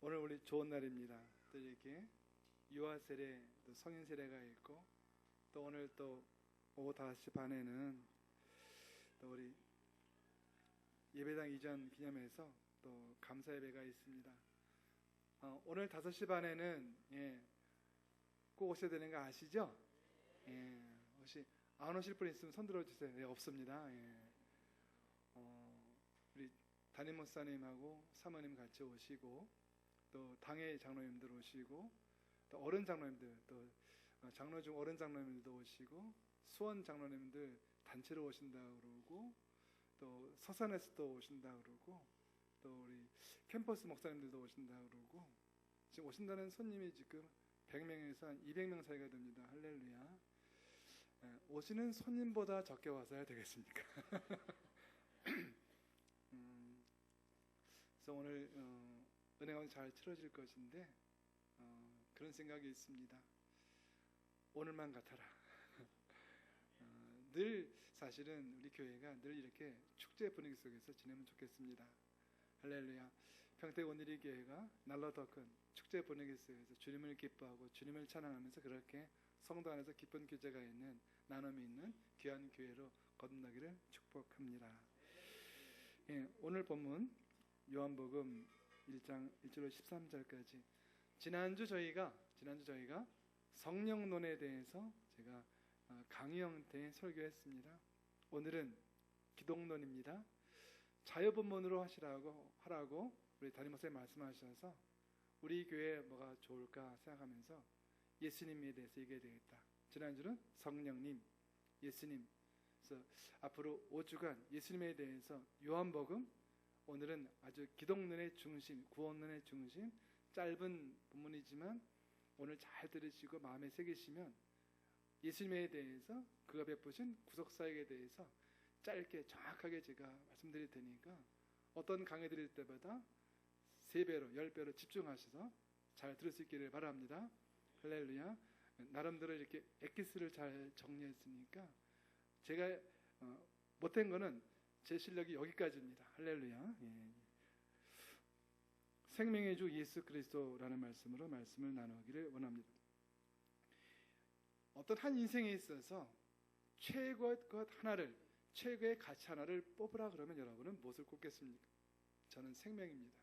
오늘 우리 좋은 날입니다. 또 이렇게 유아 세례, 또 성인 세례가 있고, 또 오늘 또 오후 5시 반에는 또 우리 예배당 이전 기념해서 또 감사 예배가 있습니다. 오늘 5시 반에는 꼭 오셔야 되는 거 아시죠? 혹시 안 오실 분 있으면 손 들어주세요. 없습니다. 우리 담임 목사님하고 사모님 같이 오시고, 또 당회 장로님들 오시고, 또 어른 장로님들, 또 장로 중 어른 장로님들도 오시고, 수원 장로님들 단체로 오신다고 그러고, 또 서산에서도 오신다고 그러고, 또 우리 캠퍼스 목사님들도 오신다고 그러고, 지금 오신다는 손님이 지금 100명에서 한 200명 사이가 됩니다. 할렐루야. 오시는 손님보다 적게 와서 해야 되겠습니까? 그래서 오늘 은혜가 잘 치러질 것인데 그런 생각이 있습니다. 오늘만 같아라. 늘 사실은 우리 교회가 늘 이렇게 축제 분위기 속에서 지내면 좋겠습니다. 할렐루야. 평택 온누리 교회가 날로 더 큰 축제 분위기 속에서 주님을 기뻐하고 주님을 찬양하면서 그렇게 성도 안에서 기쁜 교제가 있는, 나눔이 있는 귀한 교회로 거듭나기를 축복합니다. 오늘 본문 요한복음 1장 1절로 13절까지 지난주 저희가 성령론에 대해서 제가 강의 형태의 설교했습니다. 오늘은 기독론입니다. 자유본문으로 하라고 우리 담임 목사님 말씀하셔서 우리 교회에 뭐가 좋을까 생각하면서 예수님에 대해서 얘기해야 되겠다. 지난주는 성령님, 예수님. 그래서 앞으로 5주간 예수님에 대해서 요한복음, 오늘은 아주 기독론의 중심, 구원론의 중심, 짧은 본문이지만 오늘 잘 들으시고 마음에 새기시면 예수님에 대해서, 그가 베푸신 구속사역에 대해서 짧게 정확하게 제가 말씀드릴 테니까 어떤 강의 드릴 때보다 3배로 10배로 집중하셔서 잘 들을 수 있기를 바랍니다. 할렐루야. 나름대로 이렇게 엑기스를 잘 정리했으니까 제가 못한 거는 제 실력이 여기까지입니다. 할렐루야. 생명의 주 예수 그리스도라는 말씀으로 말씀을 나누기를 원합니다. 어떤 한 인생에 있어서 최고의 것 하나를, 최고의 가치 하나를 뽑으라 그러면 여러분은 무엇을 꼽겠습니까? 저는 생명입니다.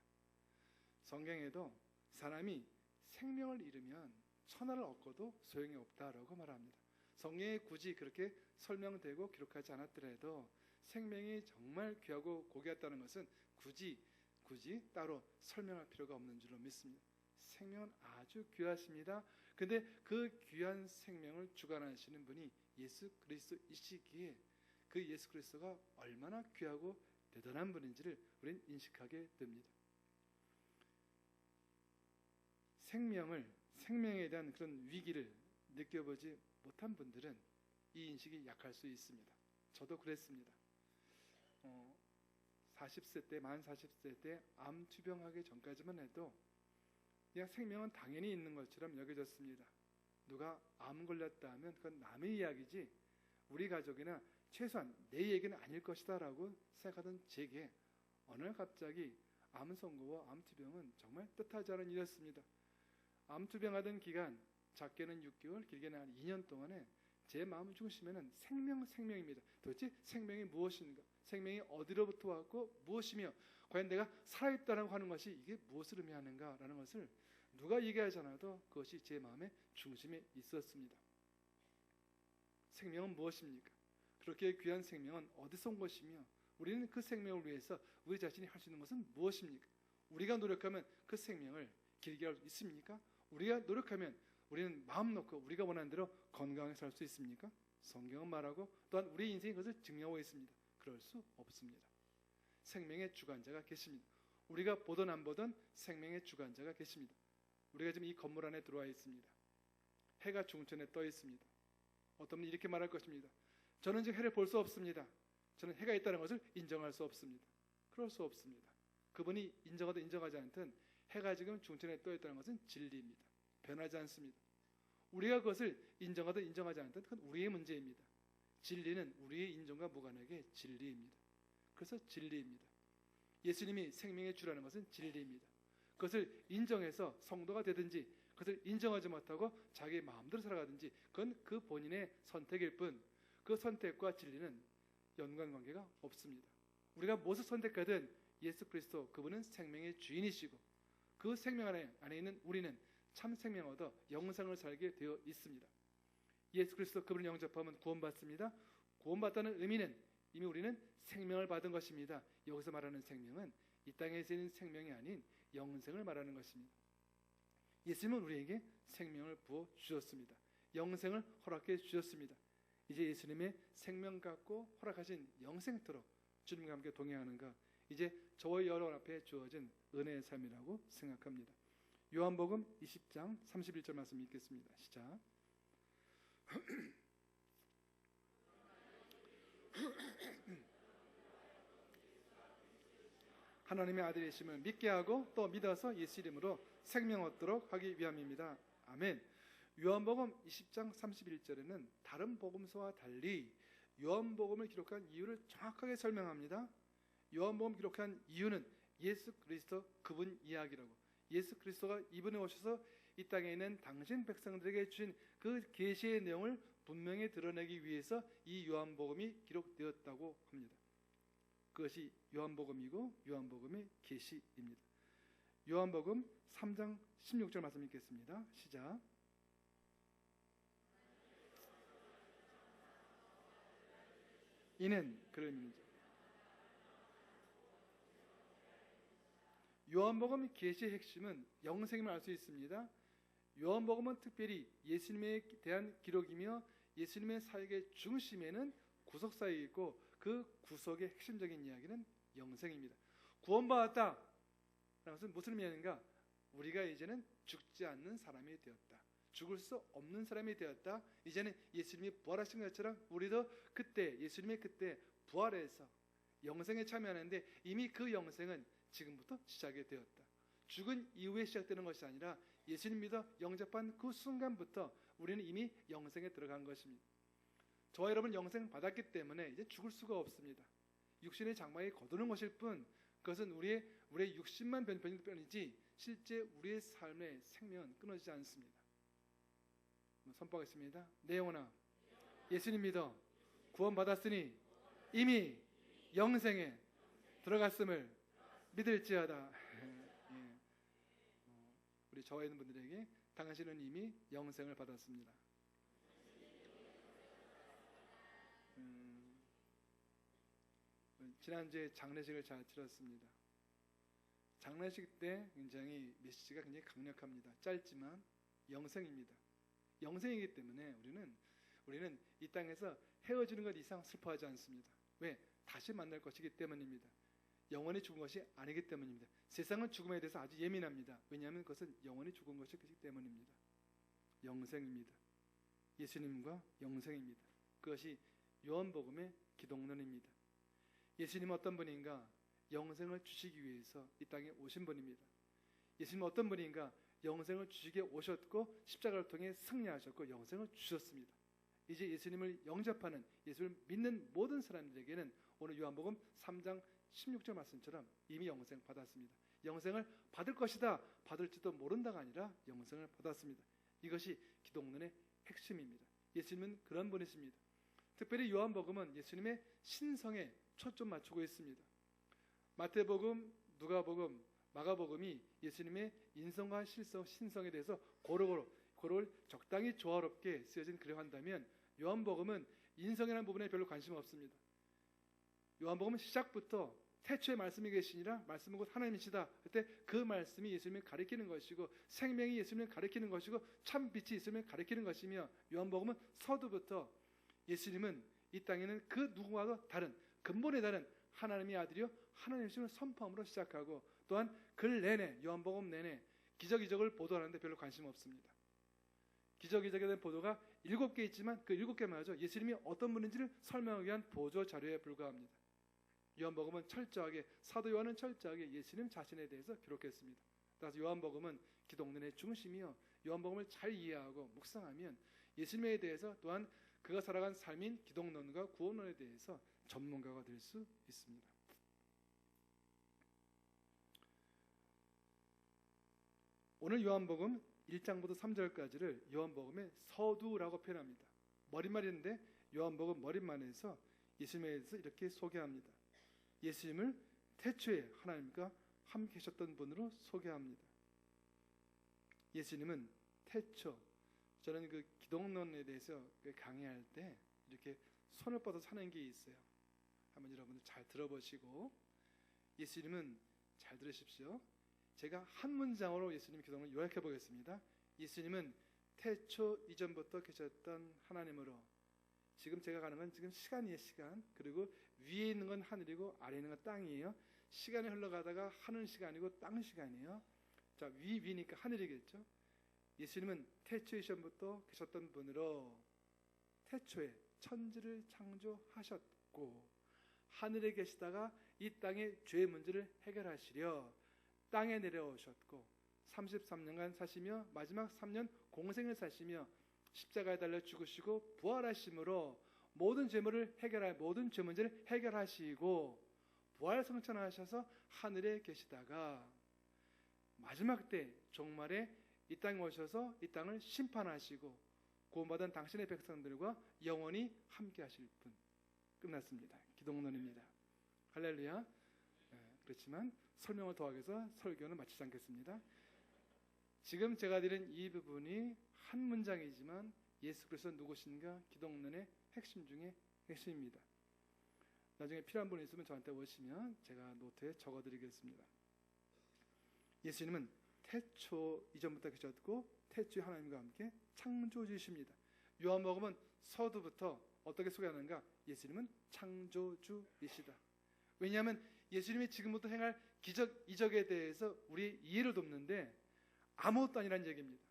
성경에도 사람이 생명을 잃으면 천하를 얻고도 소용이 없다라고 말합니다. 성경에 굳이 그렇게 설명되고 기록하지 않았더라도 생명이 정말 귀하고 고귀하다는 것은 굳이 따로 설명할 필요가 없는 줄로 믿습니다. 생명은 아주 귀하십니다. 근데 그 귀한 생명을 주관하시는 분이 예수 그리스도이시기에 그 예수 그리스도가 얼마나 귀하고 대단한 분인지를 우리는 인식하게 됩니다. 생명에 대한 그런 위기를 느껴보지 못한 분들은 이 인식이 약할 수 있습니다. 저도 그랬습니다. 40세 때, 만 40세 때 암 투병하기 전까지만 해도 그냥 생명은 당연히 있는 것처럼 여겨졌습니다. 누가 암 걸렸다 하면 그건 남의 이야기지 우리 가족이나 최소한 내 얘기는 아닐 것이다 라고 생각하던 제게 어느 날 갑자기 암 선고와 암 투병은 정말 뜻하지 않은 일이었습니다. 암 투병하던 기간, 작게는 6개월, 길게는 한 2년 동안에 제 마음 중심에는 생명입니다. 도대체 생명이 무엇인가? 생명이 어디로부터 왔고 무엇이며 과연 내가 살아있다라고 하는 것이 이게 무엇을 의미하는가라는 것을 누가 얘기하지 않아도 그것이 제 마음의 중심에 있었습니다. 생명은 무엇입니까? 그렇게 귀한 생명은 어디서 온 것이며 우리는 그 생명을 위해서 우리 자신이 할 수 있는 것은 무엇입니까? 우리가 노력하면 그 생명을 길게 할 수 있습니까? 우리가 노력하면 우리는 마음 놓고 우리가 원하는 대로 건강하게 살 수 있습니까? 성경은 말하고 또한 우리 인생이 그것을 증명하고 있습니다. 그럴 수 없습니다. 생명의 주관자가 계십니다. 우리가 보든 안 보든 생명의 주관자가 계십니다. 우리가 지금 이 건물 안에 들어와 있습니다. 해가 중천에 떠 있습니다. 어떤 분이 이렇게 말할 것입니다. 저는 지금 해를 볼 수 없습니다. 저는 해가 있다는 것을 인정할 수 없습니다. 그럴 수 없습니다. 그분이 인정하든 인정하지 않든 해가 지금 중천에 떠 있다는 것은 진리입니다. 변하지 않습니다. 우리가 그것을 인정하든 인정하지 않든 그건 우리의 문제입니다. 진리는 우리의 인정과 무관하게 진리입니다. 그래서 진리입니다. 예수님이 생명의 주라는 것은 진리입니다. 그것을 인정해서 성도가 되든지 그것을 인정하지 못하고 자기 마음대로 살아가든지 그건 그 본인의 선택일 뿐 그 선택과 진리는 연관관계가 없습니다. 우리가 무엇을 선택하든 예수 그리스도 그분은 생명의 주인이시고 그 생명 안에 있는 우리는 참 생명 얻어 영생을 살게 되어 있습니다. 예수 그리스도 그분을 영접하면 구원받습니다. 구원받다는 의미는 이미 우리는 생명을 받은 것입니다. 여기서 말하는 생명은 이 땅에서 있는 생명이 아닌 영생을 말하는 것입니다. 예수님은 우리에게 생명을 부어 주셨습니다. 영생을 허락해 주셨습니다. 이제 예수님의 생명 갖고 허락하신 영생토록 주님과 함께 동행하는가, 이제 저와 여러분 앞에 주어진 은혜의 삶이라고 생각합니다. 요한복음 20장 31절 말씀 읽겠습니다. 시작. 하나님의 아들이심을 믿게 하고 또 믿어서 예수 이름으로 생명 얻도록 하기 위함입니다. 아멘. 요한복음 20장 31절에는 다른 복음서와 달리 요한복음을 기록한 이유를 정확하게 설명합니다. 요한복음 기록한 이유는 예수 그리스도 그분 이야기라고, 예수 그리스도가 이분에 오셔서 이 땅에 있는 당신 백성들에게 주신 그 계시의 내용을 분명히 드러내기 위해서 이 요한복음이 기록되었다고 합니다. 그것이 요한복음이고 요한복음의 계시입니다. 요한복음 3장 16절 말씀 읽겠습니다. 시작. 이는 그를 믿는 자. 요한복음 계시의 핵심은 영생임을 알 수 있습니다. 요한복음은 특별히 예수님에 대한 기록이며 예수님의 사역의 중심에는 구속사역이 있고 그 구속의 핵심적인 이야기는 영생입니다. 구원받았다 라는 것은 무슨 의미인가? 우리가 이제는 죽지 않는 사람이 되었다. 죽을 수 없는 사람이 되었다. 이제는 예수님이 부활하신 것처럼 우리도 그때 예수님의 그때 부활해서 영생에 참여하는데 이미 그 영생은 지금부터 시작이 되었다. 죽은 이후에 시작되는 것이 아니라 예수님 믿어 영접한 그 순간부터 우리는 이미 영생에 들어간 것입니다. 저와 여러분 영생 받았기 때문에 이제 죽을 수가 없습니다. 육신의 장막에 거두는 것일 뿐 그것은 우리의 육신만 변질 뿐이지 실제 우리의 삶의 생명은 끊어지지 않습니다. 선포하겠습니다. 내 영혼아 예수님 믿어 구원받았으니 이미 영생에 들어갔음을 믿을지어다. 예. 우리 저와 있는 분들에게 당신은 이미 영생을 받았습니다. 지난주에 장례식을 잘 치렀습니다. 장례식 때 굉장히 메시지가 굉장히 강력합니다. 짧지만 영생입니다. 영생이기 때문에 우리는 이 땅에서 헤어지는 것 이상 슬퍼하지 않습니다. 왜? 다시 만날 것이기 때문입니다. 영원히 죽은 것이 아니기 때문입니다. 세상은 죽음에 대해서 아주 예민합니다. 왜냐하면 그것은 영원히 죽은 것이기 때문입니다. 영생입니다. 예수님과 영생입니다. 그것이 요한복음의 기독론입니다. 예수님은 어떤 분인가? 영생을 주시기 위해서 이 땅에 오신 분입니다. 예수님은 어떤 분인가? 영생을 주시기에 오셨고 십자가를 통해 승리하셨고 영생을 주셨습니다. 이제 예수님을 영접하는, 예수를 믿는 모든 사람들에게는 오늘 요한복음 3장 16절 말씀처럼 이미 영생 받았습니다. 영생을 받을 것이다, 받을지도 모른다가 아니라 영생을 받았습니다. 이것이 기독론의 핵심입니다. 예수님은 그런 분이십니다. 특별히 요한복음은 예수님의 신성에 초점 맞추고 있습니다. 마태복음, 누가복음, 마가복음이 예수님의 인성과 신성에 대해서 고루 적당히 조화롭게 쓰여진 글을 한다면 요한복음은 인성이라는 부분에 별로 관심 없습니다. 요한복음은 시작부터 태초에 말씀이 계시니라 말씀은 곧 하나님이시다. 그때 그 말씀이 예수님을 가리키는 것이고 생명이 예수님을 가리키는 것이고 참 빛이 예수님을 가리키는 것이며 요한복음은 서두부터 예수님은 이 땅에는 그 누구와도 다른 근본에 다른 하나님의 아들이요 하나님이심을 선포함으로 시작하고 또한 글 내내 요한복음 내내 기적을 보도하는데 별로 관심 없습니다. 기적에 대한 보도가 7개 있지만 그 7개마저 예수님이 어떤 분인지를 설명하기 위한 보조 자료에 불과합니다. 요한복음은 철저하게, 사도 요한은 철저하게 예수님 자신에 대해서 기록했습니다. 따라서 요한복음은 기독론의 중심이요 요한복음을 잘 이해하고 묵상하면 예수님에 대해서 또한 그가 살아간 삶인 기독론과 구원론에 대해서 전문가가 될 수 있습니다. 오늘 요한복음 1장부터 3절까지를 요한복음의 서두라고 표현합니다. 머릿말인데 요한복음 머릿말에서 예수님에 대해서 이렇게 소개합니다. 예수님을 태초에 하나님과 함께 계셨던 분으로 소개합니다. 예수님은 태초, 저는 그 기독론에 대해서 강의할 때 이렇게 손을 뻗어서 하는 게 있어요. 한번 여러분들 잘 들어보시고, 예수님은, 잘 들으십시오. 제가 한 문장으로 예수님 기독론을 요약해 보겠습니다. 예수님은 태초 이전부터 계셨던 하나님으로, 지금 제가 가는 건 지금 시간이에요. 시간. 그리고 위에 있는 건 하늘이고 아래에 있는 건 땅이에요. 시간이 흘러가다가 하늘 시간이고 땅 시간이에요. 자, 위니까 하늘이겠죠. 예수님은 태초 이전부터 계셨던 분으로 태초에 천지를 창조하셨고, 하늘에 계시다가 이 땅의 죄의 문제를 해결하시려 땅에 내려오셨고 33년간 사시며 마지막 3년 공생을 사시며 십자가에 달려 죽으시고 부활하심으로 모든 죄 문제를 해결하시고 부활 성천하셔서 하늘에 계시다가 마지막 때 종말에 이 땅에 오셔서 이 땅을 심판하시고 구원받은 당신의 백성들과 영원히 함께 하실 분. 끝났습니다. 기독론입니다. 할렐루야. 그렇지만 설명을 더하기 위해서 설교는 마치지 않겠습니다. 지금 제가 드린 이 부분이 한 문장이지만 예수 그리스도 누구신가 기독론의 핵심 중에 핵심입니다. 나중에 필요한 분 있으면 저한테 오시면 제가 노트에 적어드리겠습니다. 예수님은 태초 이전부터 계셨고 태초에 하나님과 함께 창조주이십니다. 요한복음은 서두부터 어떻게 소개하는가? 예수님은 창조주이시다. 왜냐하면 예수님이 지금부터 행할 기적, 이적에 대해서 우리 이해를 돕는데 아무것도 아니라는 얘기입니다.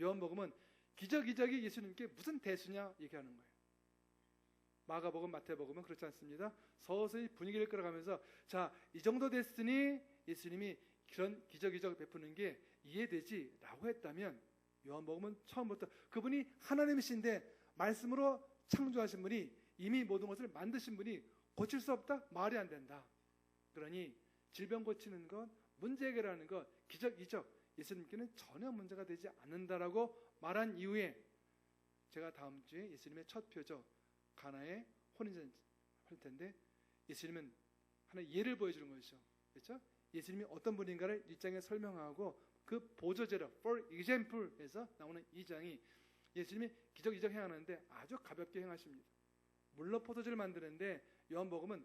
요한복음은 기적, 이적이 예수님께 무슨 대수냐 얘기하는 거예요. 마가복음, 마태복음은 그렇지 않습니다. 서서히 분위기를 끌어가면서 자, 이 정도 됐으니 예수님이 그런 기적, 이적 베푸는 게 이해되지 라고 했다면 요한복음은 처음부터 그분이 하나님이신데 말씀으로 창조하신 분이 이미 모든 것을 만드신 분이 고칠 수 없다? 말이 안 된다. 그러니 질병 고치는 것, 문제 해결하는 것, 기적, 이적 예수님께는 전혀 문제가 되지 않는다라고 말한 이후에 제가 다음 주에 예수님의 첫 표적 가나의 혼인잔치 할 텐데 예수님은 하나의 예를 보여주는 것이죠. 그렇죠? 예수님이 어떤 분인가를 1장에 설명하고 그 보조제로 for example에서 나오는 2장이 예수님이 기적, 이적 행하는데 아주 가볍게 행하십니다. 물론 포도주를 만드는데 요한복음은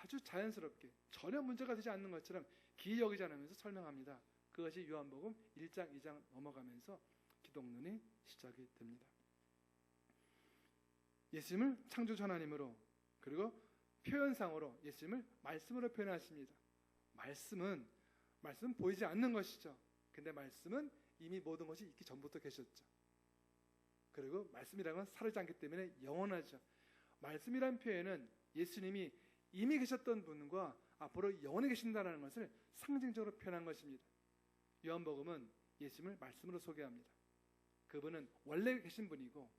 아주 자연스럽게 전혀 문제가 되지 않는 것처럼 기이 여기지 않으면서 설명합니다. 그것이 요한복음 1장, 2장 넘어가면서 기독론이 시작이 됩니다. 예수님을 창조주 하나님으로 그리고 표현상으로 예수님을 말씀으로 표현하십니다. 말씀은 보이지 않는 것이죠. 근데 말씀은 이미 모든 것이 있기 전부터 계셨죠. 그리고 말씀이라는 건 사라지지 않기 때문에 영원하죠. 말씀이란 표현은 예수님이 이미 계셨던 분과 앞으로 영원히 계신다는 것을 상징적으로 표현한 것입니다. 요한복음은 예수님을 말씀으로 소개합니다. 그분은 원래 계신 분이고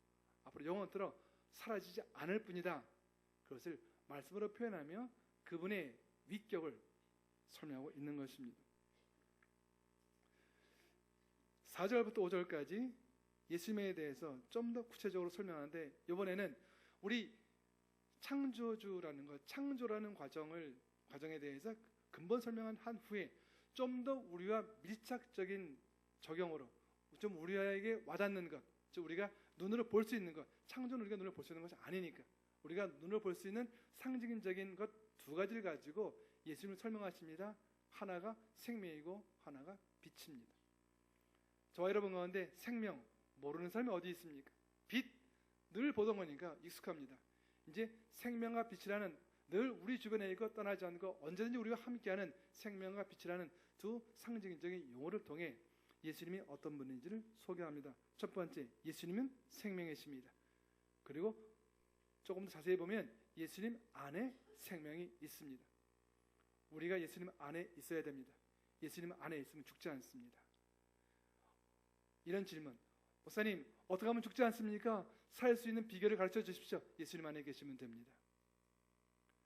앞으로 영원토록 사라지지 않을 분이다. 그것을 말씀으로 표현하며 그분의 위격을 설명하고 있는 것입니다. 4절부터 5절까지 예수님에 대해서 좀 더 구체적으로 설명하는데 이번에는 우리 창조주라는 것, 창조라는 과정에 대해서 근본 설명한 후에 좀 더 우리와 밀착적인 적용으로 좀 우리에게 와닿는 것, 즉 우리가 눈으로 볼 수 있는 것, 창조는 우리가 눈으로 볼 수 있는 것이 아니니까 우리가 눈으로 볼 수 있는 상징적인 것 두 가지를 가지고 예수님을 설명하십니다. 하나가 생명이고 하나가 빛입니다. 저와 여러분 가운데 생명 모르는 사람이 어디 있습니까? 빛 늘 보던 거니까 익숙합니다. 이제 생명과 빛이라는 늘 우리 주변에 있고 떠나지 않고 언제든지 우리가 함께하는 생명과 빛이라는 두 상징적인 용어를 통해 예수님이 어떤 분인지를 소개합니다. 첫 번째, 예수님은 생명이십니다. 그리고 조금 더 자세히 보면 예수님 안에 생명이 있습니다. 우리가 예수님 안에 있어야 됩니다. 예수님 안에 있으면 죽지 않습니다. 이런 질문, 목사님 어떻게 하면 죽지 않습니까? 살 수 있는 비결을 가르쳐 주십시오. 예수님 안에 계시면 됩니다.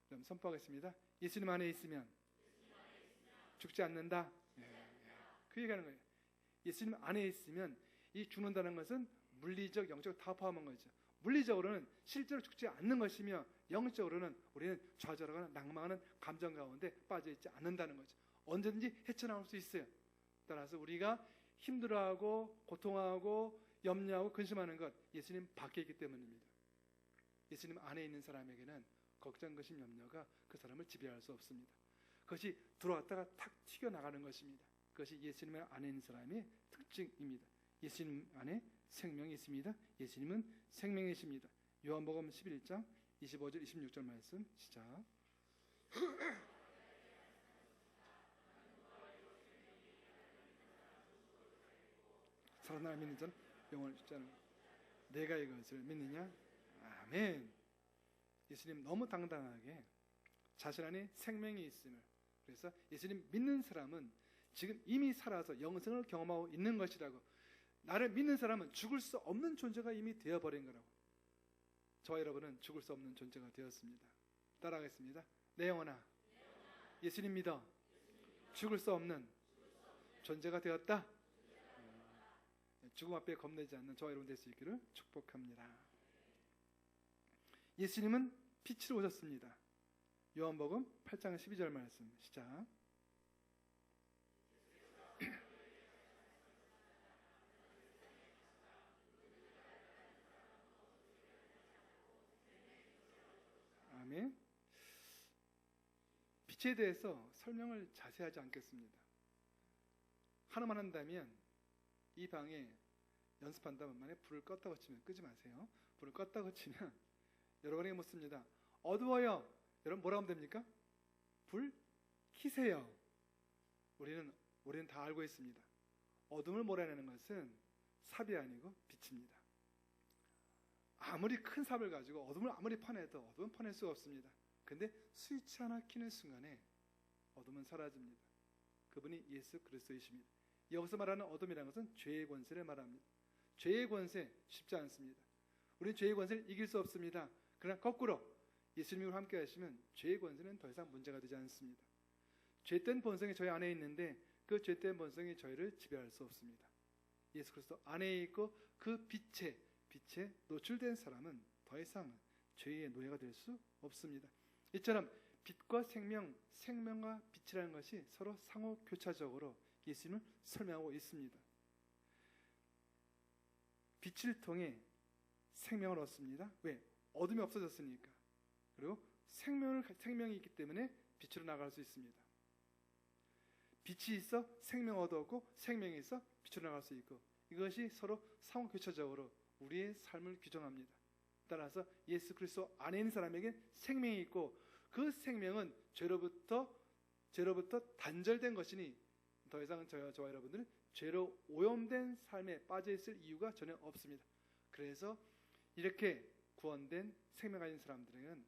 그럼 선포하겠습니다. 예수님 안에 있으면 죽지 않는다. 그 얘기하는 거예요. 예수님 안에 있으면 이 죽는다는 것은 물리적, 영적 다 포함한 거죠. 물리적으로는 실제로 죽지 않는 것이며 영적으로는 우리는 좌절하거나 낭망하는 감정 가운데 빠져있지 않는다는 거죠. 언제든지 헤쳐나올 수 있어요. 따라서 우리가 힘들어하고 고통하고 염려하고 근심하는 것 예수님 밖에 있기 때문입니다. 예수님 안에 있는 사람에게는 걱정, 근심, 염려가 그 사람을 지배할 수 없습니다. 그것이 들어왔다가 탁 튀겨나가는 것입니다. 그것이 예수님 안에 있는 사람의 특징입니다. 예수님 안에 생명이 있습니다. 예수님은 생명이십니다. 요한복음 11장 25절 26절 말씀 시작. 살아날 믿는 자는 영원히 죽지 않은 내가 이것을 믿느냐? 아멘. 예수님 너무 당당하게 자신 안에 생명이 있음을, 그래서 예수님 믿는 사람은 지금 이미 살아서 영생을 경험하고 있는 것이라고, 나를 믿는 사람은 죽을 수 없는 존재가 이미 되어버린 거라고. 저와 여러분은 죽을 수 없는 존재가 되었습니다. 따라하겠습니다. 내 영혼아, 예수님 믿어 죽을 수 없는 존재가 되었다. 죽음 앞에 겁내지 않는 저와 여러분 될 수 있기를 축복합니다. 예수님은 빛으로 오셨습니다. 요한복음 8장 12절 말씀 시작. 아멘. 빛에 대해서 설명을 자세하지 않겠습니다. 하나만 한다면 이 방에 연습한다면 만에 불을 껐다고 치면, 끄지 마세요. 불을 껐다고 치면 여러분에게 묻습니다. 어두워요. 여러분 뭐라 하면 됩니까? 불 켜세요. 우리는 다 알고 있습니다. 어둠을 몰아내는 것은 삽이 아니고 빛입니다. 아무리 큰 삽을 가지고 어둠을 아무리 파내도 어둠은 파낼 수가 없습니다. 근데 스위치 하나 켜는 순간에 어둠은 사라집니다. 그분이 예수 그리스도이십니다. 여기서 말하는 어둠이라는 것은 죄의 권세를 말합니다. 죄의 권세 쉽지 않습니다. 우리는 죄의 권세를 이길 수 없습니다. 그러나 거꾸로 예수님과 함께 하시면 죄의 권세는 더 이상 문제가 되지 않습니다. 죄된 본성이 저희 안에 있는데 그 죄된 본성이 저희를 지배할 수 없습니다. 예수 그리스도 안에 있고 그 빛에 노출된 사람은 더 이상 죄의 노예가 될 수 없습니다. 이처럼 빛과 생명과 빛이라는 것이 서로 상호 교차적으로 예수님을 설명하고 있습니다. 빛을 통해 생명을 얻습니다. 왜? 어둠이 없어졌으니까. 그리고 생명이 있기 때문에 빛으로 나갈 수 있습니다. 빛이 있어 생명을 얻었고 생명이 있어 빛으로 나갈 수 있고, 이것이 서로 상호 교차적으로 우리의 삶을 규정합니다. 따라서 예수 그리스도 안에 있는 사람에게 생명이 있고 그 생명은 죄로부터 단절된 것이니 더 이상 저와 여러분들은 죄로 오염된 삶에 빠져있을 이유가 전혀 없습니다. 그래서 이렇게 구원된 생명 가진 사람들에게는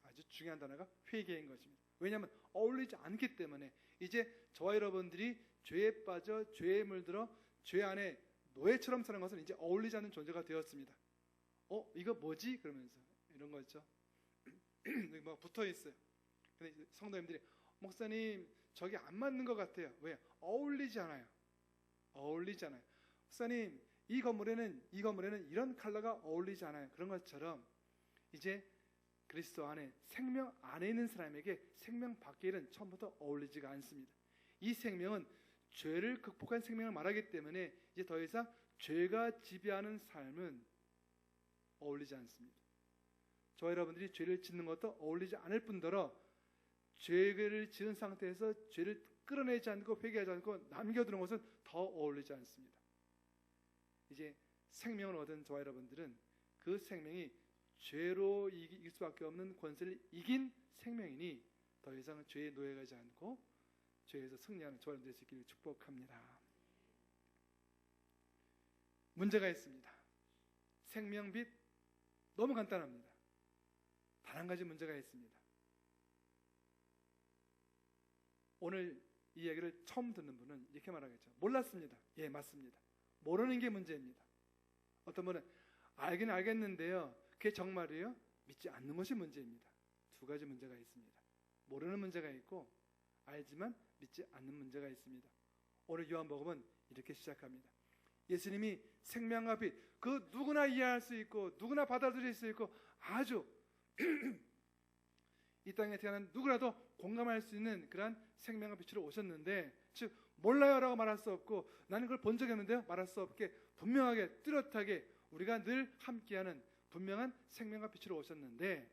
아주 중요한 단어가 회개인 것입니다. 왜냐하면 어울리지 않기 때문에 이제 저와 여러분들이 죄에 빠져 죄에 물들어 죄 안에 노예처럼 사는 것은 이제 어울리지 않는 존재가 되었습니다. 이거 뭐지? 그러면서 이런 거 있죠. 여기 막 붙어 있어요. 근데 성도님들이 목사님 저기 안 맞는 것 같아요. 왜? 어울리지 않아요. 목사님 이 건물에는 이런 컬러가 어울리지 않아요. 그런 것처럼 이제 그리스도 안에 생명 안에 있는 사람에게 생명 밖의 일은 처음부터 어울리지가 않습니다. 이 생명은 죄를 극복한 생명을 말하기 때문에 이제 더 이상 죄가 지배하는 삶은 어울리지 않습니다. 저와 여러분들이 죄를 짓는 것도 어울리지 않을 뿐더러 죄를 지은 상태에서 죄를 끌어내지 않고 회개하지 않고 남겨두는 것은 더 어울리지 않습니다. 이제 생명을 얻은 저와 여러분들은 그 생명이 죄로 이길 수밖에 없는 권세를 이긴 생명이니 더 이상 죄의 노예가 되지 않고 죄에서 승리하는 저와 여러분들 될 수 있기를 축복합니다. 문제가 있습니다. 생명빛 너무 간단합니다. 단 한 가지 문제가 있습니다. 오늘 이 이야기를 처음 듣는 분은 이렇게 말하겠죠. 몰랐습니다. 예, 맞습니다. 모르는 게 문제입니다. 어떤 분은 알긴 알겠는데요, 그게 정말이에요? 믿지 않는 것이 문제입니다. 두 가지 문제가 있습니다. 모르는 문제가 있고 알지만 믿지 않는 문제가 있습니다. 오늘 요한복음은 이렇게 시작합니다. 예수님이 생명과 빛, 그 누구나 이해할 수 있고 누구나 받아들일 수 있고 아주 이 땅에 태어난 누구라도 공감할 수 있는 그러한 생명과 빛으로 오셨는데, 즉 몰라요라고 말할 수 없고 나는 그걸 본 적이 없는데요 말할 수 없게 분명하게 뚜렷하게 우리가 늘 함께하는 분명한 생명과 빛으로 오셨는데,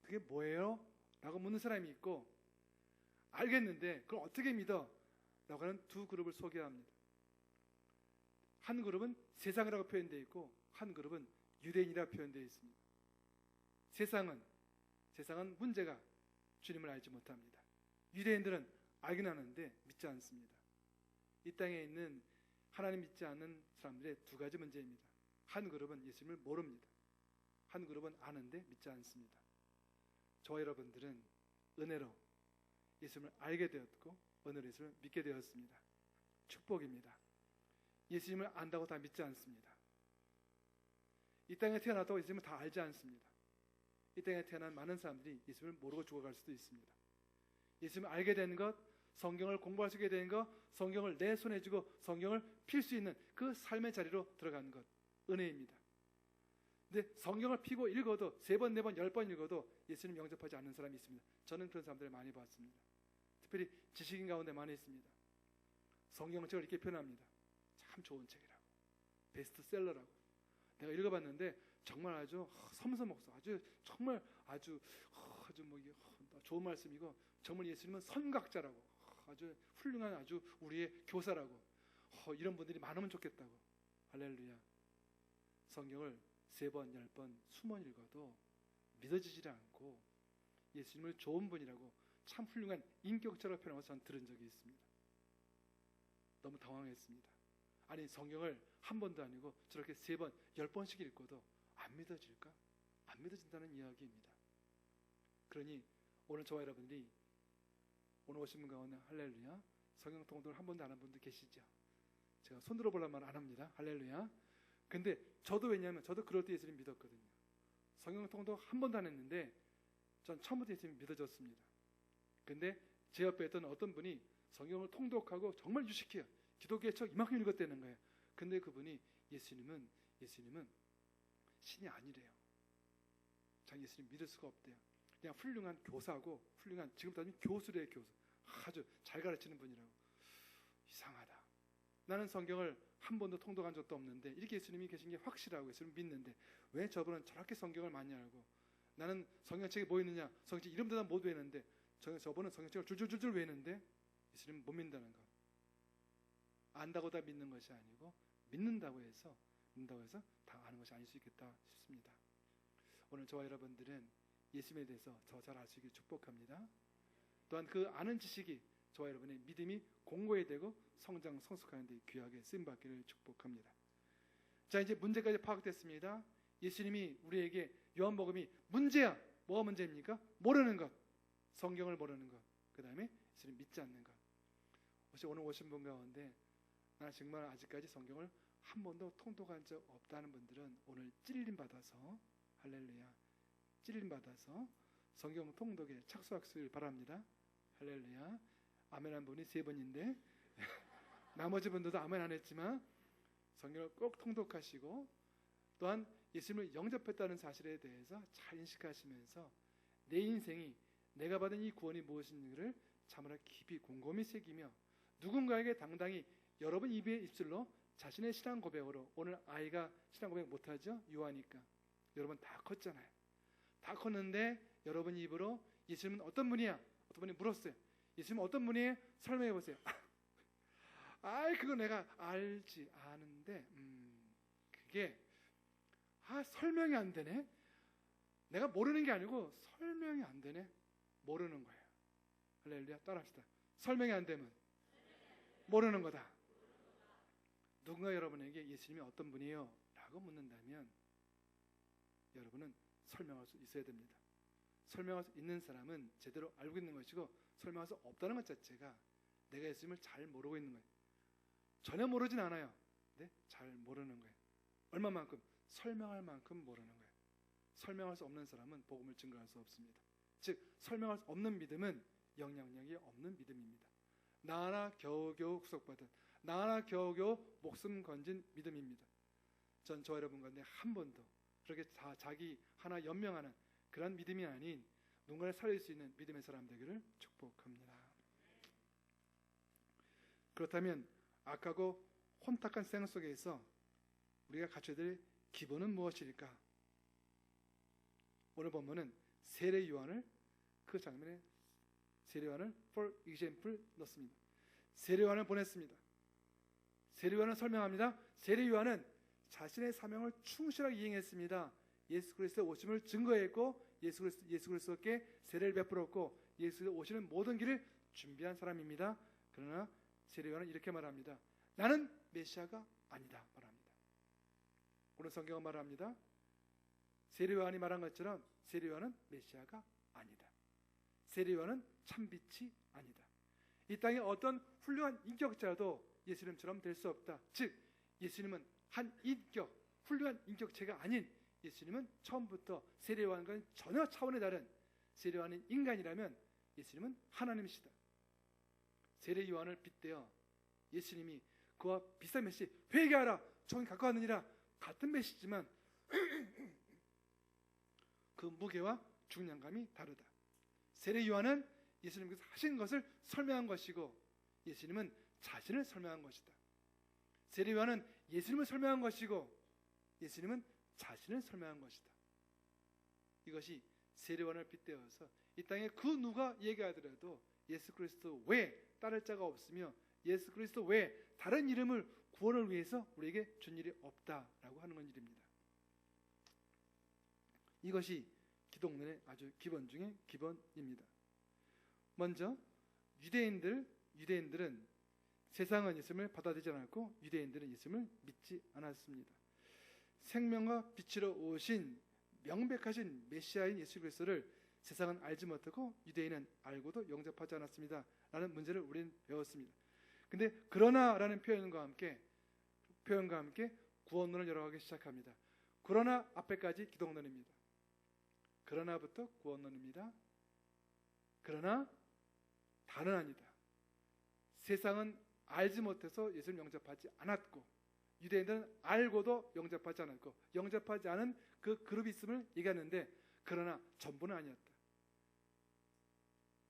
그게 뭐예요? 라고 묻는 사람이 있고, 알겠는데 그걸 어떻게 믿어? 라고 하는 두 그룹을 소개합니다. 한 그룹은 세상이라고 표현되어 있고 한 그룹은 유대인이라고 표현되어 있습니다. 세상은 문제가 주님을 알지 못합니다. 유대인들은 알긴 하는데 믿지 않습니다. 이 땅에 있는 하나님 믿지 않는 사람들의 두 가지 문제입니다. 한 그룹은 예수님을 모릅니다. 한 그룹은 아는데 믿지 않습니다. 저와 여러분들은 은혜로 예수님을 알게 되었고 은혜로 예수님을 믿게 되었습니다. 축복입니다. 예수님을 안다고 다 믿지 않습니다. 이 땅에 태어나도 예수님을 다 알지 않습니다. 이 땅에 태어난 많은 사람들이 예수님을 모르고 죽어갈 수도 있습니다. 예수님을 알게 된 것, 성경을 공부할 수 있게 된 것, 성경을 내 손에 쥐고 성경을 필 수 있는 그 삶의 자리로 들어간 것, 은혜입니다. 근데 성경을 피고 읽어도 3번, 4번, 10번 읽어도 예수님 영접하지 않는 사람이 있습니다. 저는 그런 사람들을 많이 봤습니다. 특별히 지식인 가운데 많이 있습니다. 성경책을 이렇게 표현합니다. 참 좋은 책이라고, 베스트셀러라고. 내가 읽어봤는데 정말 아주 섬섬옥소, 아주 정말 아주 뭐 이게 좋은 말씀이고, 정말 예수님은 선각자라고, 아주 훌륭한 아주 우리의 교사라고, 이런 분들이 많으면 좋겠다고. 할렐루야. 성경을 3번, 10번, 수만 읽어도 믿어지지 않고 예수님을 좋은 분이라고, 참 훌륭한 인격자라고 표현하고 저는 들은 적이 있습니다. 너무 당황했습니다. 아니, 성경을 한 번도 아니고 저렇게 3번, 10번씩 읽고도 안 믿어질까? 안 믿어진다는 이야기입니다. 그러니 오늘 저와 여러분들이 오늘 오신 분 가운데 할렐루야 성경 통독을 한 번도 안 한 분도 계시죠? 제가 손 들어보려면 말 안 합니다. 할렐루야. 근데 저도, 왜냐하면 저도 그럴 때 예수님 믿었거든요. 성경 통독 한 번도 안 했는데 전 처음부터 예수님 믿어졌습니다. 근데 제 옆에 있던 어떤 분이 성경을 통독하고 정말 유식해요. 기독교의 책 이만큼 읽었다는 거예요. 근데 그분이 예수님은 신이 아니래요. 자기 예수님 믿을 수가 없대요. 그냥 훌륭한 교사고, 훌륭한, 지금 따지면 교수래요. 교수. 아주 잘 가르치는 분이라고. 이상하다. 나는 성경을 한 번도 통독한 적도 없는데 이렇게 예수님이 계신 게 확실하고 예수님 믿는데 왜 저분은 저렇게 성경을 많이 알고, 나는 성경책에 뭐 있느냐, 성경책 이름도 다 못 외우는데 저분은 성경책을 줄줄줄줄 외우는데 예수님은 못 믿는다는 거. 안다고 다 믿는 것이 아니고 믿는다고 해서 다 아는 것이 아닐 수 있겠다 싶습니다. 오늘 저와 여러분들은 예수님에 대해서 더 잘 알 수 있기를 축복합니다. 또한 그 아는 지식이 저와 여러분의 믿음이 공고히 되고 성장 성숙하는 데 귀하게 쓰임받기를 축복합니다. 자, 이제 문제까지 파악됐습니다. 예수님이 우리에게, 요한복음이 문제야. 뭐가 문제입니까? 모르는 것, 성경을 모르는 것, 그 다음에 예수님 믿지 않는 것. 혹시 오늘 오신 분 가운데 나 정말 아직까지 성경을 한 번도 통독한 적 없다는 분들은 오늘 찔림받아서, 할렐루야, 찔림받아서 성경 통독에 착수하시길 바랍니다. 할렐루야. 아멘 한 분이 3분인데 나머지 분들도 아멘 안 했지만 성경을 꼭 통독하시고, 또한 예수님을 영접했다는 사실에 대해서 잘 인식하시면서 내 인생이, 내가 받은 이 구원이 무엇인지를 참으로 깊이 곰곰이 새기며 누군가에게 당당히 여러분 입의 입술로 자신의 신앙 고백으로, 오늘 아이가 신앙 고백 못하죠? 유아니까. 여러분 다 컸잖아요. 다 컸는데 여러분 입으로 예수님은 어떤 분이야? 어떤 분이 물었어요. 예수님은 어떤 분이에요? 설명해 보세요. 그거 내가 알지, 아는데 그게 설명이 안 되네. 내가 모르는 게 아니고 설명이 안 되네. 모르는 거예요. 할렐루야. 따라합시다. 설명이 안 되면 모르는 거다. 누군가 여러분에게 예수님이 어떤 분이에요? 라고 묻는다면 여러분은 설명할 수 있어야 됩니다. 설명할 수 있는 사람은 제대로 알고 있는 것이고, 설명할 수 없다는 것 자체가 내가 예수님을 잘 모르고 있는 거예요. 전혀 모르진 않아요. 근데 잘 모르는 거예요. 얼마만큼? 설명할 만큼 모르는 거예요. 설명할 수 없는 사람은 복음을 증거할 수 없습니다. 즉 설명할 수 없는 믿음은 영향력이 없는 믿음입니다. 나 하나 겨우겨우 구속받은, 나 하나 겨우겨우 목숨 건진 믿음입니다. 전 저와 여러분 가운데 한 번도 그렇게 자기 하나 연명하는 그런 믿음이 아닌 누군가를 살릴 수 있는 믿음의 사람 되기를 축복합니다. 그렇다면 악하고 혼탁한 세상 속에서 우리가 갖춰야 될 기본은 무엇일까? 오늘 본문은 세례 요한을 그 장면에 세례 요한을 for example 넣습니다. 세례 요한을 보냈습니다. 세례 요한은 설명합니다. 세례 요한은 자신의 사명을 충실하게 이행했습니다. 예수 그리스도의 오심을 증거했고 예수 그리스도께 세례를 베풀었고 예수 그리스도 오시는 모든 길을 준비한 사람입니다. 그러나 세례 요한은 이렇게 말합니다. 나는 메시아가 아니다 말합니다. 오늘 성경은 말합니다. 세례 요한이 말한 것처럼 세례 요한은 메시아가 아니다. 세례 요한은 참빛이 아니다. 이 땅에 어떤 훌륭한 인격자도 예수님처럼 될 수 없다. 즉 예수님은 한 인격, 훌륭한 인격체가 아닌 예수님은 처음부터 세례 요한과는 전혀 차원이 다른 세례 요한은 인간이라면 예수님은 하나님이시다. 세례 요한을 빗대어 예수님이 그와 비슷한 메시 회개하라 정이 갖고 왔느니라 같은 메시지만 그 무게와 중량감이 다르다. 세례 요한은 예수님께서 하신 것을 설명한 것이고 예수님은 자신을 설명한 것이다. 세례 요한은 예수님을 설명한 것이고 예수님은 자신을 설명한 것이다. 이것이 세례 요한을 빗대어서 이 땅에 그 누가 얘기하더라도 예수 그리스도 외에 따를 자가 없으며 예수 그리스도 외에 다른 이름을 구원을 위해서 우리에게 준 일이 없다라고 하는 건 일입니다. 이것이 기독론의 아주 기본 중에 기본입니다. 먼저 유대인들은 세상은 예수님을 받아들이지 않았고 유대인들은 예수님을 믿지 않았습니다. 생명과 빛으로 오신 명백하신 메시아인 예수 그리스도를 세상은 알지 못하고 유대인은 알고도 영접하지 않았습니다. 라는 문제를 우리는 배웠습니다. 근데 그러나라는 표현과 함께 구원론을 열어가기 시작합니다. 그러나 앞에까지 기독론입니다. 그러나부터 구원론입니다. 그러나 다는 아니다. 세상은 알지 못해서 예수를 영접하지 않았고 유대인들은 알고도 영접하지 않았고 영접하지 않은 그 그룹이 있음을 얘기하는데 그러나 전부는 아니었다.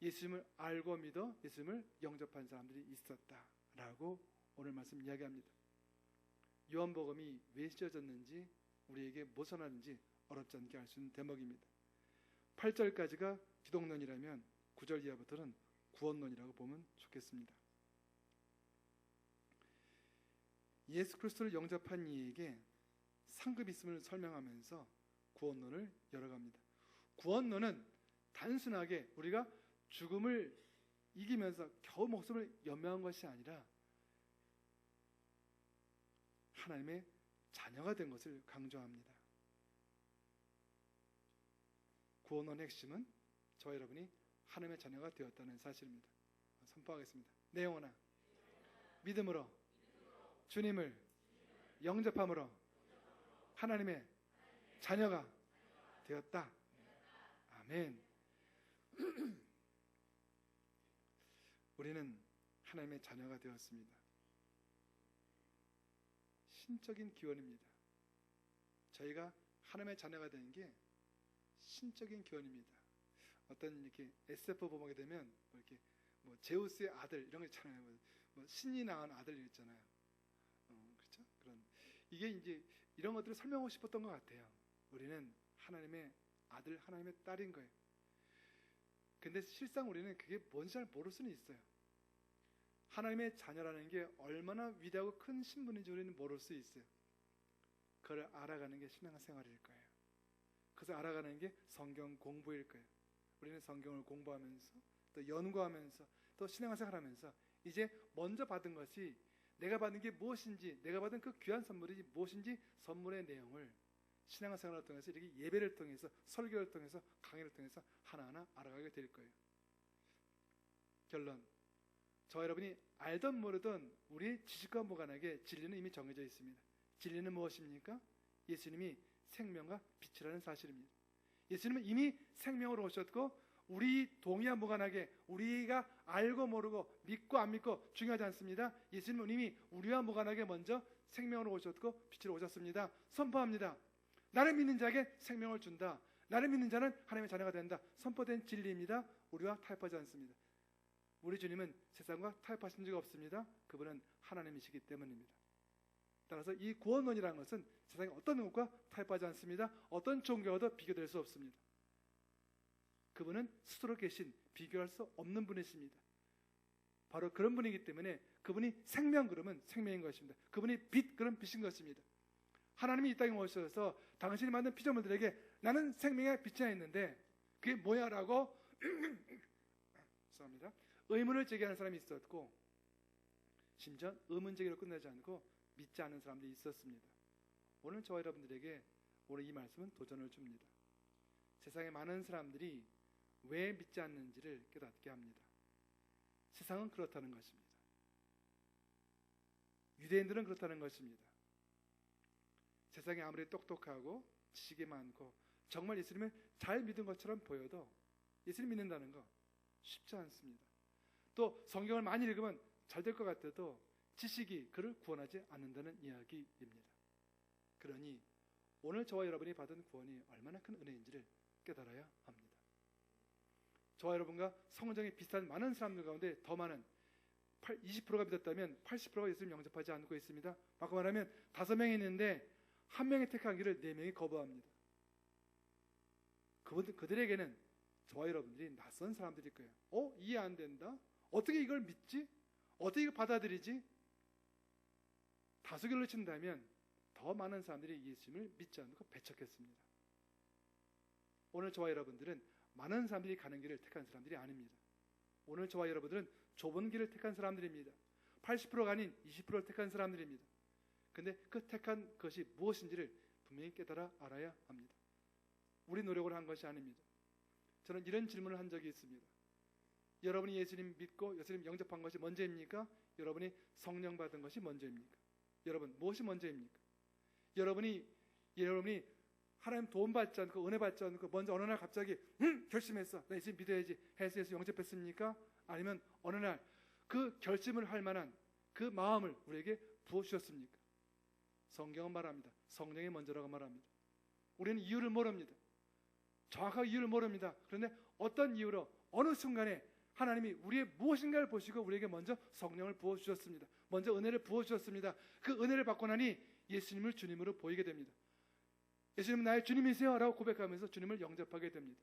예수님을 알고 믿어 예수님을 영접한 사람들이 있었다라고 오늘 말씀 이야기합니다. 요한복음이 왜 씌워졌는지 우리에게 무엇을 하는지 어렵지 않게 알 수 있는 대목입니다. 8절까지가 기독론이라면 9절 이하부터는 구원론이라고 보면 좋겠습니다. 예수 그리스도를 영접한 이에게 상급 있음을 설명하면서 구원론을 열어갑니다. 구원론은 단순하게 우리가 죽음을 이기면서 겨우 목숨을 연명한 것이 아니라 하나님의 자녀가 된 것을 강조합니다. 구원론의 핵심은 저와 여러분이 하나님의 자녀가 되었다는 사실입니다. 선포하겠습니다. 내 영혼아 믿음으로 주님을 영접함으로 하나님의 자녀가 되었다. 아멘. 우리는 하나님의 자녀가 되었습니다. 신적인 기원입니다. 저희가 하나님의 자녀가 되는 게 신적인 기원입니다. 어떤 이렇게 SF 보게 되면 이렇게 제우스의 아들 이런 거 있잖아요. 신이 낳은 아들 있잖아요. 그렇죠? 그런 이게 이제 이런 것들을 설명하고 싶었던 것 같아요. 우리는 하나님의 아들, 하나님의 딸인 거예요. 근데 실상 우리는 그게 뭔지 잘 모를 수는 있어요. 하나님의 자녀라는 게 얼마나 위대하고 큰 신분인지 우리는 모를 수 있어요. 그걸 알아가는 게 신앙생활일 거예요. 그래서 알아가는 게 성경 공부일 거예요. 우리는 성경을 공부하면서 또 연구하면서 또 신앙생활하면서 이제 먼저 받은 것이 내가 받은 게 무엇인지, 내가 받은 그 귀한 선물이 무엇인지 선물의 내용을 신앙생활을 통해서 이렇게 예배를 통해서 설교를 통해서 강의를 통해서 하나하나 알아가게 될 거예요. 결론, 저와 여러분이 알던 모르던 우리의 지식과 무관하게 진리는 이미 정해져 있습니다. 진리는 무엇입니까? 예수님이 생명과 빛이라는 사실입니다. 예수님은 이미 생명으로 오셨고 우리 동의와 무관하게 우리가 알고 모르고 믿고 안 믿고 중요하지 않습니다. 예수님은 이미 우리와 무관하게 먼저 생명으로 오셨고 빛으로 오셨습니다. 선포합니다. 나를 믿는 자에게 생명을 준다. 나를 믿는 자는 하나님의 자녀가 된다. 선포된 진리입니다. 우리와 타협하지 않습니다. 우리 주님은 세상과 타협하신 적이 없습니다. 그분은 하나님이시기 때문입니다. 따라서 이 구원론이라는 것은 세상의 어떤 것과 타협하지 않습니다. 어떤 종교와도 비교될 수 없습니다. 그분은 스스로 계신 비교할 수 없는 분이십니다. 바로 그런 분이기 때문에 그분이 생명 그러면 생명인 것입니다. 그분이 빛 그럼 빛인 것입니다. 하나님이 이 땅에 오셔서 당신이 만든 피조물들에게 나는 생명의 빛이 있는데 그게 뭐야? 라고 죄송합니다. 의문을 제기하는 사람이 있었고 심지어 의문 제기로 끝나지 않고 믿지 않는 사람들이 있었습니다. 오늘 저와 여러분들에게 오늘 이 말씀은 도전을 줍니다. 세상에 많은 사람들이 왜 믿지 않는지를 깨닫게 합니다. 세상은 그렇다는 것입니다. 유대인들은 그렇다는 것입니다. 세상에 아무리 똑똑하고 지식이 많고 정말 예수님을 잘 믿은 것처럼 보여도 예수님 믿는다는 거 쉽지 않습니다. 또 성경을 많이 읽으면 잘 될 것 같아도 지식이 그를 구원하지 않는다는 이야기입니다. 그러니 오늘 저와 여러분이 받은 구원이 얼마나 큰 은혜인지를 깨달아야 합니다. 저와 여러분과 성경에 비슷한 많은 사람들 가운데 더 많은 20%가 믿었다면 80%가 예수님 영접하지 않고 있습니다. 바꿔 말하면 5명이 있는데 1명이 택하기를 4명이 거부합니다. 그들에게는 저와 여러분들이 낯선 사람들일 거예요. 이해 안 된다? 어떻게 이걸 믿지? 어떻게 이걸 받아들이지? 다수결로 친다면 더 많은 사람들이 예수님을 믿지 않고 배척했습니다. 오늘 저와 여러분들은 많은 사람들이 가는 길을 택한 사람들이 아닙니다. 오늘 저와 여러분들은 좁은 길을 택한 사람들입니다. 80%가 아닌 20%를 택한 사람들입니다. 근데 그 택한 것이 무엇인지를 분명히 깨달아 알아야 합니다. 우리 노력을 한 것이 아닙니다. 저는 이런 질문을 한 적이 있습니다. 여러분이 예수님 믿고 예수님 영접한 것이 먼저입니까? 여러분이 성령 받은 것이 먼저입니까? 여러분 무엇이 먼저입니까? 여러분이 하나님 도움 받지 않고 은혜 받지 않고 먼저 어느 날 갑자기 결심했어. 나 예수님 믿어야지 해서 예수 영접했습니까? 아니면 어느 날 그 결심을 할 만한 그 마음을 우리에게 부어주셨습니까? 성경은 말합니다. 성령이 먼저라고 말합니다. 우리는 이유를 모릅니다. 정확하게 이유를 모릅니다. 그런데 어떤 이유로 어느 순간에 하나님이 우리의 무엇인가를 보시고 우리에게 먼저 성령을 부어주셨습니다. 먼저 은혜를 부어주셨습니다. 그 은혜를 받고 나니 예수님을 주님으로 보이게 됩니다. 예수님은 나의 주님이세요 라고 고백하면서 주님을 영접하게 됩니다.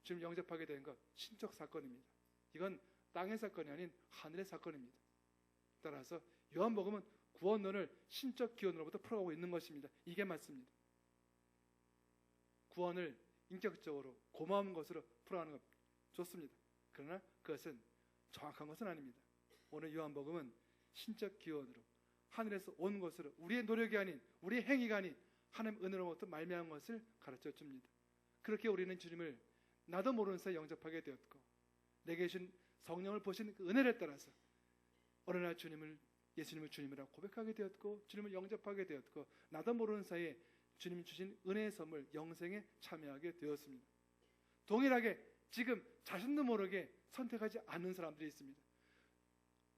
주님 영접하게 된 것 신적 사건입니다. 이건 땅의 사건이 아닌 하늘의 사건입니다. 따라서 요한복음은 구원론을 신적 기원으로부터 풀어가고 있는 것입니다. 이게 맞습니다. 구원을 인격적으로 고마운 것으로 풀어가는 것 좋습니다. 그러나 그것은 정확한 것은 아닙니다. 오늘 요한복음은 신적 기원으로 하늘에서 온 것으로 우리의 노력이 아닌 우리의 행위가 아닌 하나님 은혜로부터 말미암은 것을 가르쳐 줍니다. 그렇게 우리는 주님을 나도 모르는 사이에 영접하게 되었고 내게 주신 성령을 보신 그 은혜를 따라서 어느 날 예수님을 주님이라고 고백하게 되었고 주님을 영접하게 되었고 나도 모르는 사이에 주님이 주신 은혜의 선물 영생에 참여하게 되었습니다. 동일하게 지금 자신도 모르게 선택하지 않는 사람들이 있습니다.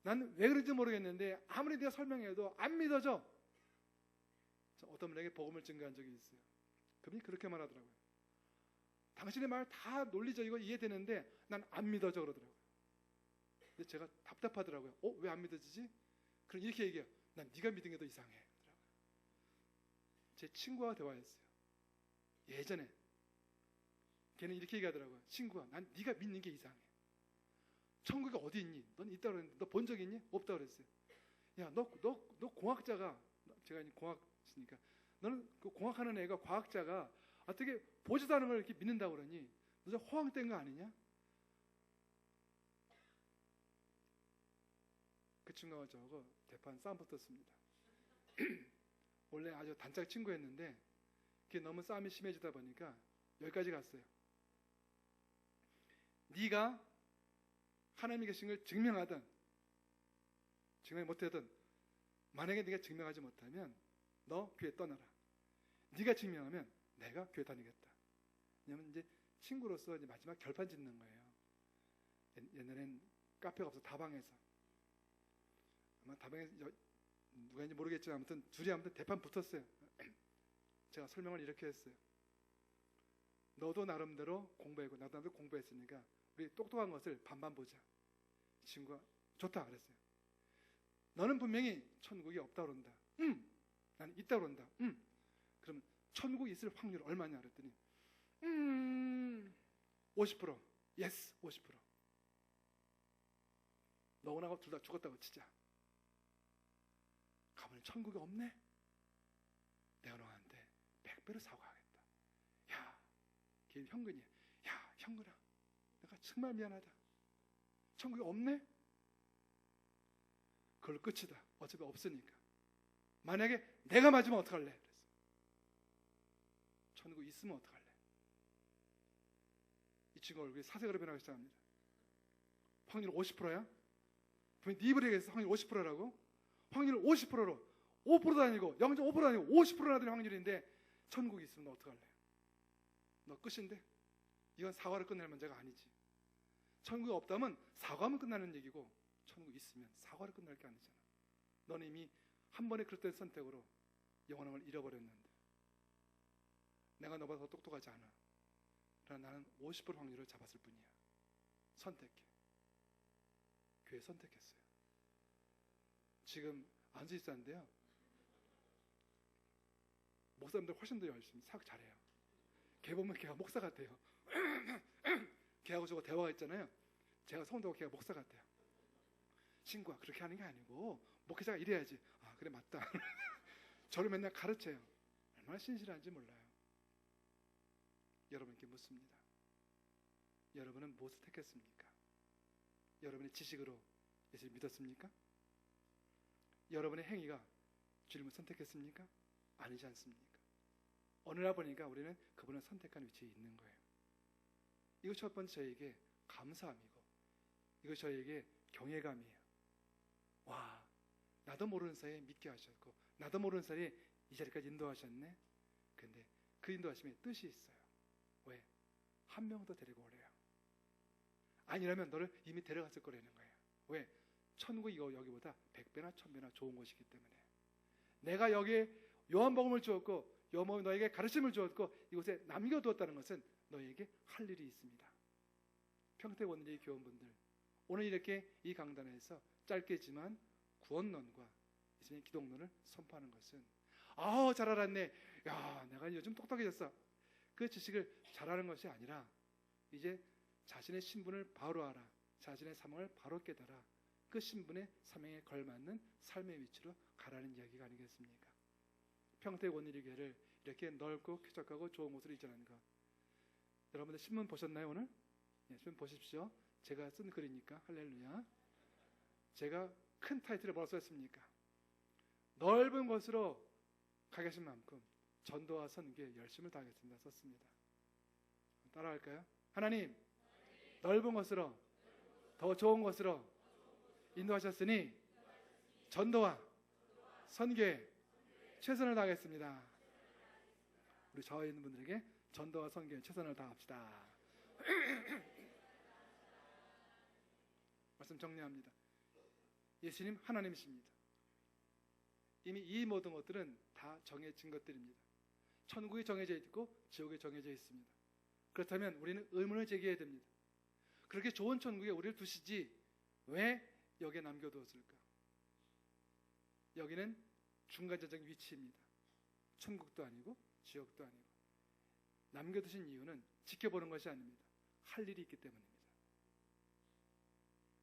나는 왜 그런지 모르겠는데 아무리 내가 설명해도 안 믿어져. 어떤 분에게 복음을 증거한 적이 있어요. 그분이 그렇게 말하더라고요. 당신의 말 다 논리적이고 이해되는데 난 안 믿어져 그러더라고요. 근데 제가 답답하더라고요. 왜 안 믿어지지? 그럼 이렇게 얘기해요. 난 네가 믿은 게 더 이상해. 제 친구와 대화했어요. 예전에 걔는 이렇게 얘기하더라고요. 친구가 난 네가 믿는 게 이상해. 천국이 어디 있니? 넌 있다 그랬는데 너 본 적 있니? 없다 그랬어요. 야, 너 공학자가 제가 공학이니까 너는 그 공학하는 애가 과학자가 어떻게 보지도 않은 걸 이렇게 믿는다고 그러니 너 저 호황된 거 아니냐? 그 친구가 저하고 대판 싸움 붙었습니다. 원래 아주 단짝 친구였는데 그게 너무 싸움이 심해지다 보니까 여기까지 갔어요. 네가 하나님이 계신 걸 증명하든 증명 못하든 만약에 네가 증명하지 못하면 너 교회 떠나라. 네가 증명하면 내가 교회 다니겠다. 왜냐하면 이제 친구로서 이제 마지막 결판 짓는 거예요. 옛날엔 카페가 없어 다방에서. 아마 다방에서 누가인지 모르겠지만 아무튼 둘이 대판 붙었어요. 제가 설명을 이렇게 했어요. 너도 나름대로 공부했고 나도 나름대로 공부했으니까 우리 똑똑한 것을 반반 보자. 친구가 좋다 그랬어요. 너는 분명히 천국이 없다 그런다. 나는 있다 그런다. 그럼 천국이 있을 확률 얼마냐 그랬더니 50%. 예스 50%. 너하고 둘 다 죽었다고 치자. 가만히 천국이 없네? 내가 너한테 100배로 사과하겠다. 야, 걔 형근이야. 야, 형근아, 내가 정말 미안하다. 천국이 없네? 그걸 끝이다. 어차피 없으니까. 만약에 내가 맞으면 어떡할래? 그랬어. 천국 있으면 어떡할래? 이 친구 얼굴이 사색으로 변하기 시작합니다. 확률 50%야? 분명히 네 입을 얘기해서 확률 50%라고? 확률 50%로 5%도 아니고 0.5%도 아니고 50%나 되는 확률인데 천국이 있으면 너 어떡할래? 너 끝인데? 이건 사과를 끝낼 문제가 아니지. 천국이 없다면 사과하면 끝나는 얘기고 천국이 있으면 사과를 끝날 게 아니잖아. 너는 이미 한 번의 그릇된 선택으로 영원함을 잃어버렸는데 내가 너보다 더 똑똑하지 않아. 그러나 나는 50% 확률을 잡았을 뿐이야. 선택해. 교회 선택했어요. 지금 앉아있었는데요. 목사님들 훨씬 더 열심히 사역 잘해요. 걔 보면 걔가 목사 같아요. 걔하고 저거 대화가 있잖아요. 제가 성도하고 걔가 목사 같아요. 친구야 그렇게 하는 게 아니고 목회자가 이래야지. 아 그래 맞다. 저를 맨날 가르쳐요. 얼마나 신실한지 몰라요. 여러분께 묻습니다. 여러분은 무엇을 택했습니까? 여러분의 지식으로 예수를 믿었습니까? 여러분의 행위가 주님을 선택했습니까? 아니지 않습니까? 어느 날 보니까 우리는 그분을 선택한 위치에 있는 거예요. 이거 첫 번째 저에게 감사함이고 이거 저에게 경외감이에요. 와, 나도 모르는 사이에 믿게 하셨고 나도 모르는 사이에 이 자리까지 인도하셨네. 근데 그 인도하심에 뜻이 있어요. 왜? 한 명 더 데리고 오래요. 아니라면 너를 이미 데려갔을 거라는 거예요. 왜? 천국이 여기보다 100배나 1000배나 좋은 곳이기 때문에. 내가 여기에 요한복음을 주었고 요한복음이 너에게 가르침을 주었고 이곳에 남겨두었다는 것은 너에게 할 일이 있습니다. 평택원리 교원분들 오늘 이렇게 이 강단에서 짧게지만 구원론과 이제 기독론을 선포하는 것은 잘 알았네. 야, 내가 요즘 똑똑해졌어. 그 지식을 잘하는 것이 아니라 이제 자신의 신분을 바로 알아. 자신의 사명을 바로 깨달아. 그 신분의 사명에 걸맞는 삶의 위치로 가라는 이야기가 아니겠습니까? 평택원리교회를 이렇게 넓고 쾌적하고 좋은 곳으로 이전하는 것. 여러분들 신문 보셨나요 오늘? 네, 신문 보십시오. 제가 쓴 글이니까 할렐루야. 제가 큰 타이틀을 뭐라고 썼습니까? 넓은 곳으로 가계신 만큼 전도와 선교에 열심을 다하겠습니다 썼습니다. 따라할까요? 하나님 넓은 곳으로 더 좋은 곳으로 인도하셨으니 전도와 선교에 최선을 다하겠습니다. 우리 저와 있는 분들에게 전도와 선교에 최선을 다합시다. 말씀 정리합니다. 예수님 하나님이십니다. 이미 이 모든 것들은 다 정해진 것들입니다. 천국이 정해져 있고 지옥이 정해져 있습니다. 그렇다면 우리는 의문을 제기해야 됩니다. 그렇게 좋은 천국에 우리를 두시지 왜 여기에 남겨두었을까? 여기는 중간자적 위치입니다. 천국도 아니고 지옥도 아니고. 남겨두신 이유는 지켜보는 것이 아닙니다. 할 일이 있기 때문입니다.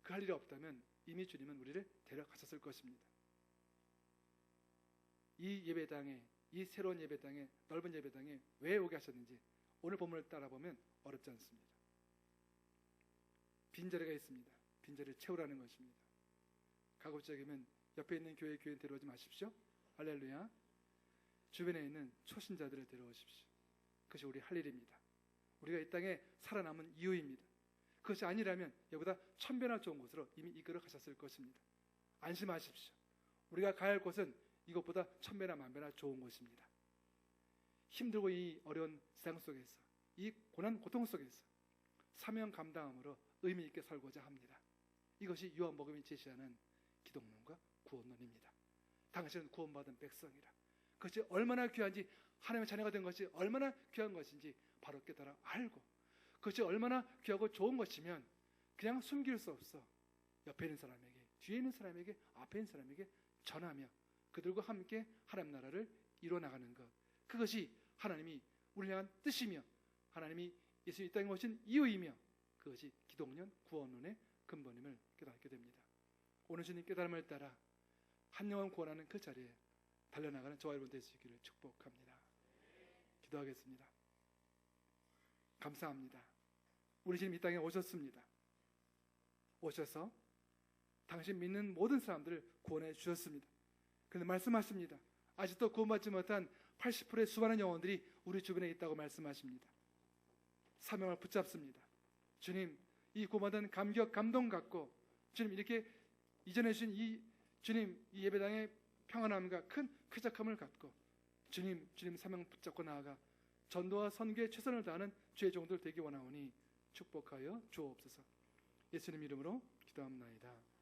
그 할 일이 없다면 이미 주님은 우리를 데려가셨을 것입니다. 이 예배당에, 이 새로운 예배당에, 넓은 예배당에 왜 오게 하셨는지 오늘 본문을 따라보면 어렵지 않습니다. 빈자리가 있습니다. 빈자리를 채우라는 것입니다. 가급적이면 옆에 있는 교회 데려오지 마십시오. 할렐루야. 주변에 있는 초신자들을 데려오십시오. 그것이 우리 할 일입니다. 우리가 이 땅에 살아남은 이유입니다. 그것이 아니라면 여기보다 1000배나 좋은 곳으로 이미 이끌어 가셨을 것입니다. 안심하십시오. 우리가 가야 할 곳은 이것보다 1000배나 10,000배나 좋은 곳입니다. 힘들고 이 어려운 세상 속에서 이 고난 고통 속에서 사명 감당함으로 의미 있게 살고자 합니다. 이것이 요한복음이 제시하는 기독론과 구원론입니다. 당신은 구원받은 백성이라. 그것이 얼마나 귀한지, 하나님의 자녀가 된 것이 얼마나 귀한 것인지 바로 깨달아 알고, 그것이 얼마나 귀하고 좋은 것이면 그냥 숨길 수 없어 옆에 있는 사람에게, 뒤에 있는 사람에게, 앞에 있는 사람에게 전하며 그들과 함께 하나님 나라를 이루어나가는 것, 그것이 하나님이 우리를 향한 뜻이며 하나님이 예수 이 땅에 오신 이유이며 그것이 기독론 구원론의 근본임을 깨닫게 됩니다. 오늘 주님 깨달음을 따라 한 영혼 구원하는 그 자리에 달려나가는 저와 여러분 되시기를 축복합니다. 기도하겠습니다. 감사합니다. 우리 주님 이 땅에 오셨습니다. 오셔서 당신 믿는 모든 사람들을 구원해 주셨습니다. 그런데 말씀하십니다. 아직도 구원받지 못한 80%의 수많은 영혼들이 우리 주변에 있다고 말씀하십니다. 사명을 붙잡습니다. 주님, 이 구원받은 감격, 감동 갖고 주님 이렇게 이전해 주신 이 주님 이 예배당의 평안함과 큰 쾌적함을 갖고 주님 사명 붙잡고 나아가 전도와 선교에 최선을 다하는 주의 종들 되기 원하오니 축복하여 주옵소서. 예수님 이름으로 기도합나이다.